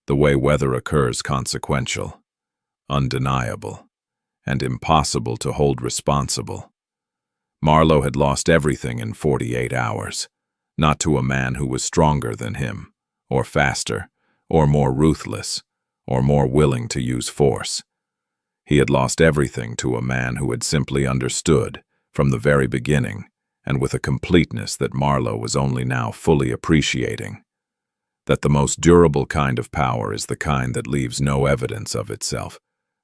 The way weather occurs, consequential, undeniable, and impossible to hold responsible. Marlowe had lost everything in 48 hours, not to a man who was stronger than him, or faster, or more ruthless, or more willing to use force. He had lost everything to a man who had simply understood, from the very beginning, and with a completeness that Marlowe was only now fully appreciating, that the most durable kind of power is the kind that leaves no evidence of itself,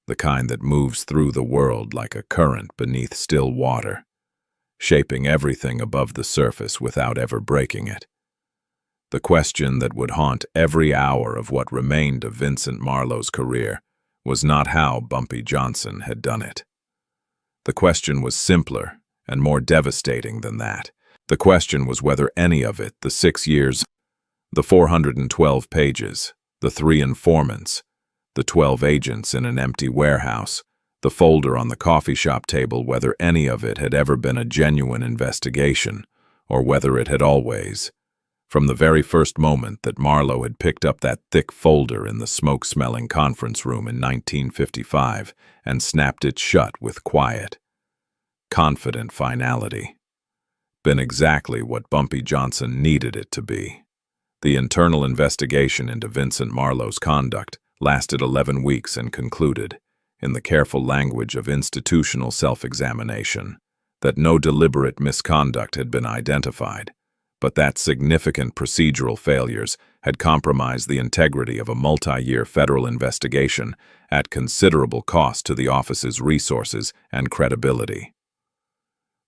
the kind that moves through the world like a current beneath still water, shaping everything above the surface without ever breaking it. The question that would haunt every hour of what remained of Vincent Marlowe's career was not how Bumpy Johnson had done it. The question was simpler and more devastating than that. The question was whether any of it, the 6 years, the 412 pages, the 3 informants, the 12 agents in an empty warehouse, the folder on the coffee shop table, whether any of it had ever been a genuine investigation, or whether it had always, from the very first moment that Marlowe had picked up that thick folder in the smoke-smelling conference room in 1955 and snapped it shut with quiet, confident finality, been exactly what Bumpy Johnson needed it to be. The internal investigation into Vincent Marlowe's conduct lasted 11 weeks and concluded, in the careful language of institutional self-examination, that no deliberate misconduct had been identified, but that significant procedural failures had compromised the integrity of a multi-year federal investigation at considerable cost to the office's resources and credibility.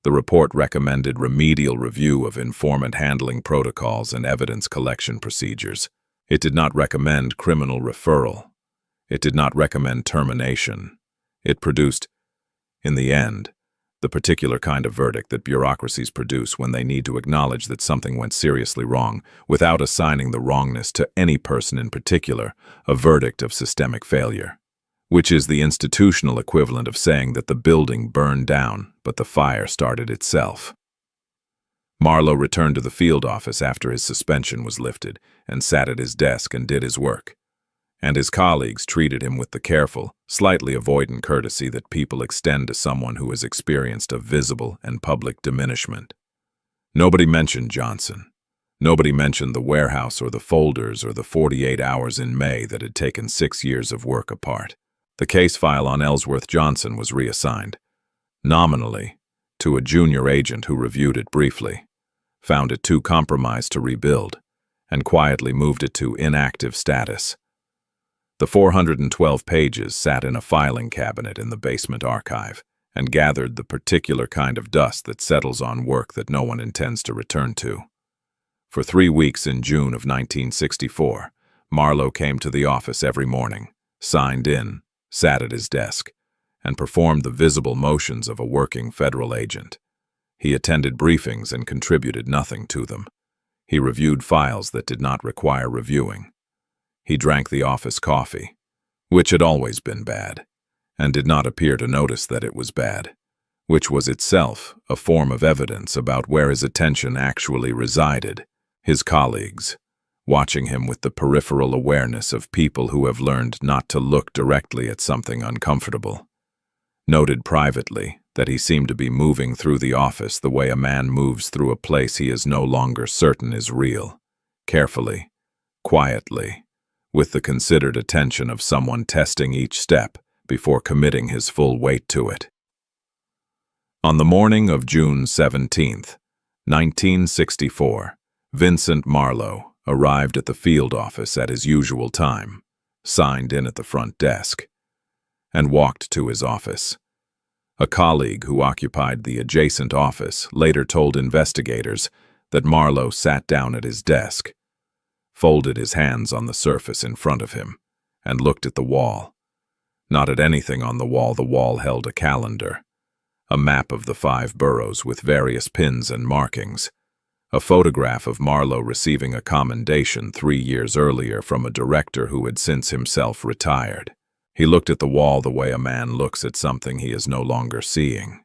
The report recommended remedial review of informant handling protocols and evidence collection procedures. It did not recommend criminal referral. It did not recommend termination. It produced, in the end, the particular kind of verdict that bureaucracies produce when they need to acknowledge that something went seriously wrong without assigning the wrongness to any person in particular, a verdict of systemic failure, which is the institutional equivalent of saying that the building burned down, but the fire started itself. Marlowe returned to the field office after his suspension was lifted and sat at his desk and did his work. And his colleagues treated him with the careful, slightly avoidant courtesy that people extend to someone who has experienced a visible and public diminishment. Nobody mentioned Johnson. Nobody mentioned the warehouse or the folders or the 48 hours in May that had taken 6 years of work apart. The case file on Ellsworth Johnson was reassigned, nominally, to a junior agent who reviewed it briefly, found it too compromised to rebuild, and quietly moved it to inactive status. The 412 pages sat in a filing cabinet in the basement archive and gathered the particular kind of dust that settles on work that no one intends to return to. For 3 weeks in June of 1964, Marlowe came to the office every morning, signed in, sat at his desk, and performed the visible motions of a working federal agent. He attended briefings and contributed nothing to them. He reviewed files that did not require reviewing. He drank the office coffee, which had always been bad, and did not appear to notice that it was bad, which was itself a form of evidence about where his attention actually resided. His colleagues, watching him with the peripheral awareness of people who have learned not to look directly at something uncomfortable, noted privately that he seemed to be moving through the office the way a man moves through a place he is no longer certain is real, carefully, quietly, with the considered attention of someone testing each step before committing his full weight to it. On the morning of June 17th, 1964. Vincent Marlowe arrived at the field office at his usual time, signed in at the front desk, and walked to his office. A colleague who occupied the adjacent office later told investigators that Marlowe sat down at his desk, folded his hands on the surface in front of him, and looked at the wall. Not at anything on the wall held a calendar, a map of the 5 boroughs with various pins and markings, a photograph of Marlowe receiving a commendation 3 years earlier from a director who had since himself retired. He looked at the wall the way a man looks at something he is no longer seeing.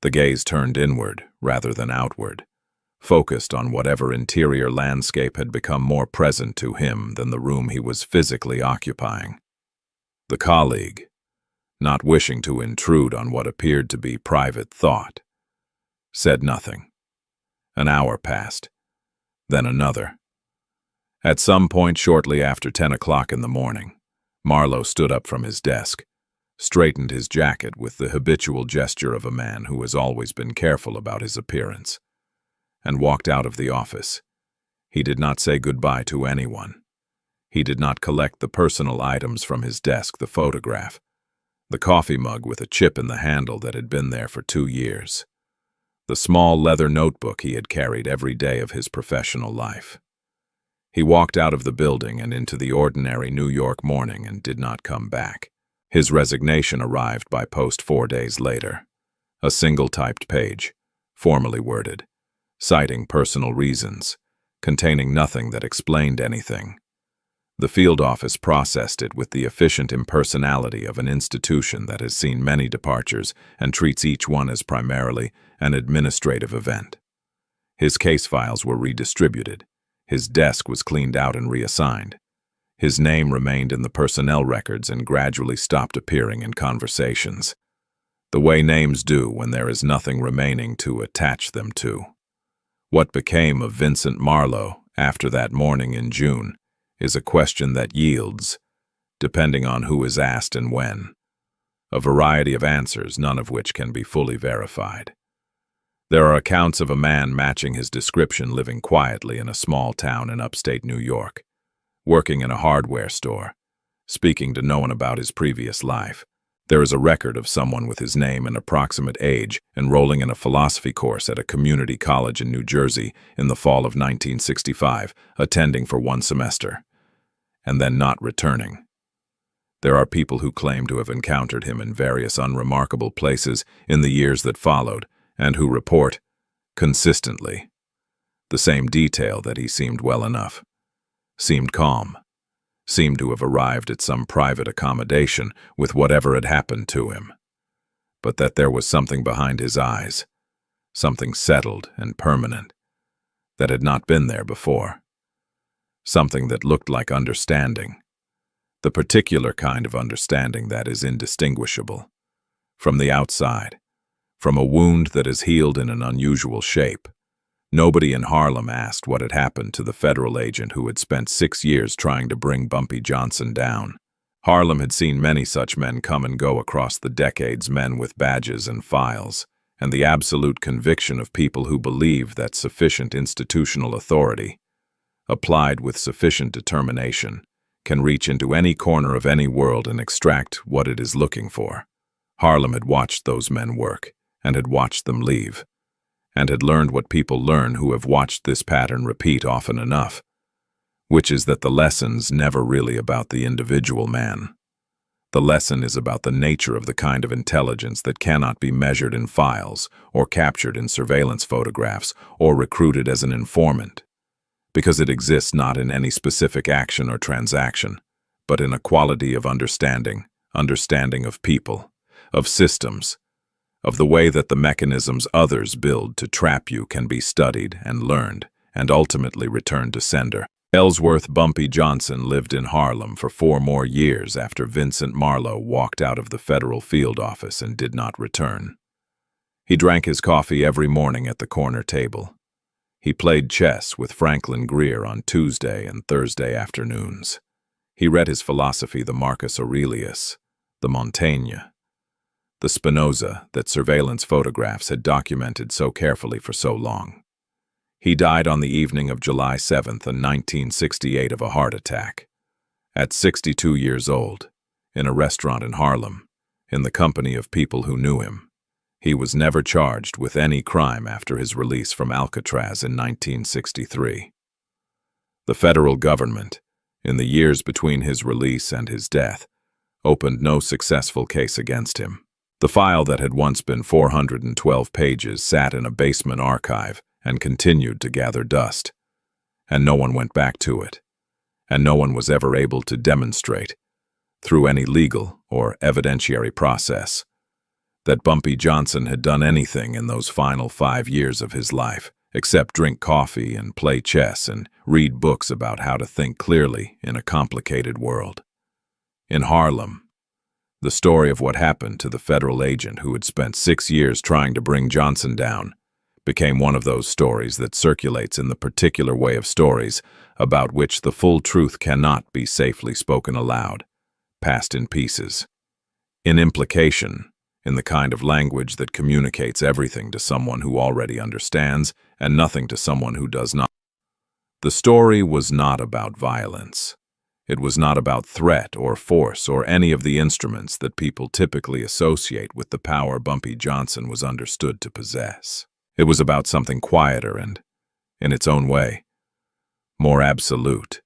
The gaze turned inward rather than outward, focused on whatever interior landscape had become more present to him than the room he was physically occupying. The colleague, not wishing to intrude on what appeared to be private thought, said nothing. An hour passed, then another. At some point shortly after 10 o'clock in the morning, Marlowe stood up from his desk, straightened his jacket with the habitual gesture of a man who has always been careful about his appearance, and walked out of the office. He did not say goodbye to anyone. He did not collect the personal items from his desk, the photograph, the coffee mug with a chip in the handle that had been there for 2 years, the small leather notebook he had carried every day of his professional life. He walked out of the building and into the ordinary New York morning and did not come back. His resignation arrived by post 4 days later. A single typed page, formally worded, citing personal reasons, containing nothing that explained anything. The field office processed it with the efficient impersonality of an institution that has seen many departures and treats each one as primarily an administrative event. His case files were redistributed. His desk was cleaned out and reassigned. His name remained in the personnel records and gradually stopped appearing in conversations, the way names do when there is nothing remaining to attach them to. What became of Vincent Marlowe after that morning in June is a question that yields, depending on who is asked and when, a variety of answers, none of which can be fully verified. There are accounts of a man matching his description living quietly in a small town in upstate New York, working in a hardware store, speaking to no one about his previous life. There is a record of someone with his name and approximate age enrolling in a philosophy course at a community college in New Jersey in the fall of 1965, attending for 1 semester, and then not returning. There are people who claim to have encountered him in various unremarkable places in the years that followed, and who report, consistently, the same detail: that he seemed well enough, seemed calm, seemed to have arrived at some private accommodation with whatever had happened to him, but that there was something behind his eyes, something settled and permanent, that had not been there before, something that looked like understanding, the particular kind of understanding that is indistinguishable from the outside, from a wound that is healed in an unusual shape. Nobody in Harlem asked what had happened to the federal agent who had spent 6 years trying to bring Bumpy Johnson down. Harlem had seen many such men come and go across the decades, men with badges and files, and the absolute conviction of people who believe that sufficient institutional authority, applied with sufficient determination, can reach into any corner of any world and extract what it is looking for. Harlem had watched those men work, and had watched them leave, and had learned what people learn who have watched this pattern repeat often enough, which is that the lesson's never really about the individual man. The lesson is about the nature of the kind of intelligence that cannot be measured in files, or captured in surveillance photographs, or recruited as an informant, because it exists not in any specific action or transaction, but in a quality of understanding of people, of systems, of the way that the mechanisms others build to trap you can be studied and learned, and ultimately returned to sender. Ellsworth Bumpy Johnson lived in Harlem for 4 more years after Vincent Marlowe walked out of the federal field office and did not return. He drank his coffee every morning at the corner table. He played chess with Franklin Greer on Tuesday and Thursday afternoons. He read his philosophy, the Marcus Aurelius, the Montaigne, the Spinoza that surveillance photographs had documented so carefully for so long. He died on the evening of July 7th, 1968 of a heart attack. At 62 years old, in a restaurant in Harlem, in the company of people who knew him. He was never charged with any crime after his release from Alcatraz in 1963. The federal government, in the years between his release and his death, opened no successful case against him. The file that had once been 412 pages sat in a basement archive and continued to gather dust, and no one went back to it, and no one was ever able to demonstrate, through any legal or evidentiary process, that Bumpy Johnson had done anything in those final 5 years of his life, except drink coffee and play chess and read books about how to think clearly in a complicated world. In Harlem, the story of what happened to the federal agent who had spent 6 years trying to bring Johnson down became one of those stories that circulates in the particular way of stories about which the full truth cannot be safely spoken aloud, passed in pieces. In implication, in the kind of language that communicates everything to someone who already understands and nothing to someone who does not. The story was not about violence. It was not about threat or force or any of the instruments that people typically associate with the power Bumpy Johnson was understood to possess. It was about something quieter and, in its own way, more absolute.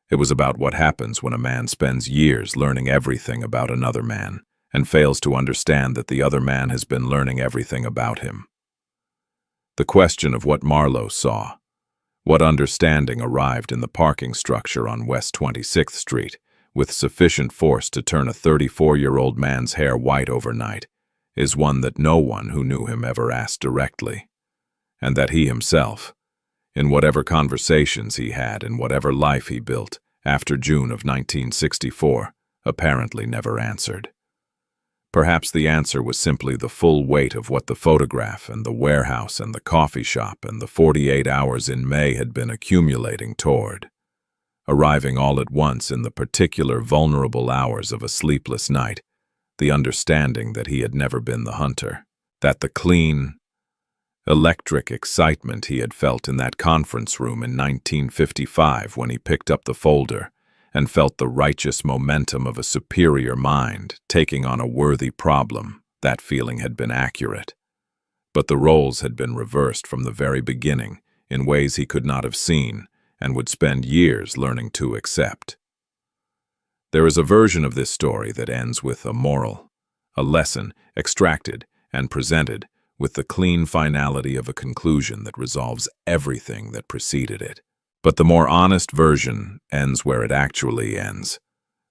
It was about what happens when a man spends years learning everything about another man and fails to understand that the other man has been learning everything about him. The question of what Marlowe saw, what understanding arrived in the parking structure on West 26th Street with sufficient force to turn a 34-year-old man's hair white overnight, is one that no one who knew him ever asked directly, and that he himself, in whatever conversations he had and whatever life he built after June of 1964, apparently never answered. Perhaps the answer was simply the full weight of what the photograph and the warehouse and the coffee shop and the 48 hours in May had been accumulating toward, arriving all at once in the particular vulnerable hours of a sleepless night, the understanding that he had never been the hunter, that the clean, electric excitement he had felt in that conference room in 1955 when he picked up the folder and felt the righteous momentum of a superior mind taking on a worthy problem, that feeling had been accurate. But the roles had been reversed from the very beginning in ways he could not have seen and would spend years learning to accept. There is a version of this story that ends with a moral, a lesson extracted and presented with the clean finality of a conclusion that resolves everything that preceded it. But the more honest version ends where it actually ends,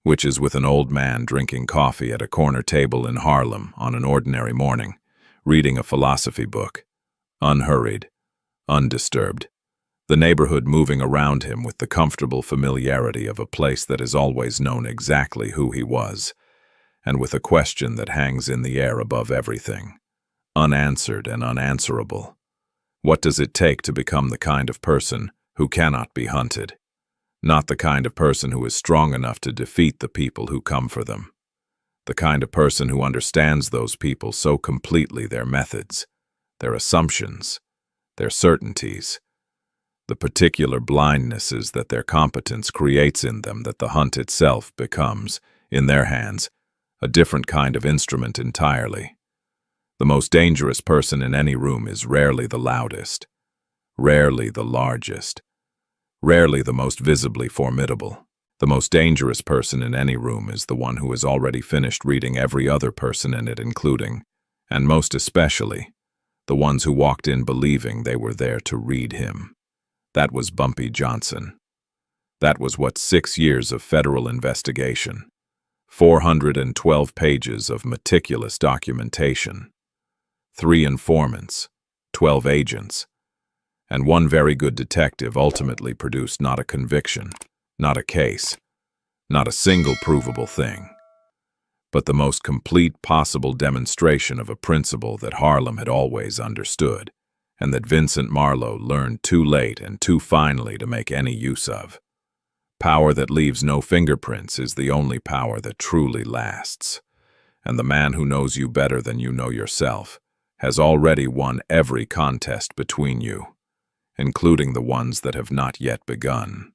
which is with an old man drinking coffee at a corner table in Harlem on an ordinary morning, reading a philosophy book, unhurried, undisturbed, the neighborhood moving around him with the comfortable familiarity of a place that has always known exactly who he was, and with a question that hangs in the air above everything, unanswered and unanswerable. What does it take to become the kind of person who cannot be hunted? Not the kind of person who is strong enough to defeat the people who come for them. The kind of person who understands those people so completely, their methods, their assumptions, their certainties, the particular blindnesses that their competence creates in them, that the hunt itself becomes, in their hands, a different kind of instrument entirely. The most dangerous person in any room is rarely the loudest, rarely the largest, rarely the most visibly formidable. The most dangerous person in any room is the one who has already finished reading every other person in it, including, and most especially, the ones who walked in believing they were there to read him. That was Bumpy Johnson. That was what 6 years of federal investigation, 412 pages of meticulous documentation, 3 informants, 12 agents, and 1 very good detective ultimately produced not a conviction, not a case, not a single provable thing, but the most complete possible demonstration of a principle that Harlem had always understood, and that Vincent Marlowe learned too late and too finely to make any use of. Power that leaves no fingerprints is the only power that truly lasts, and the man who knows you better than you know yourself has already won every contest between you, including the ones that have not yet begun.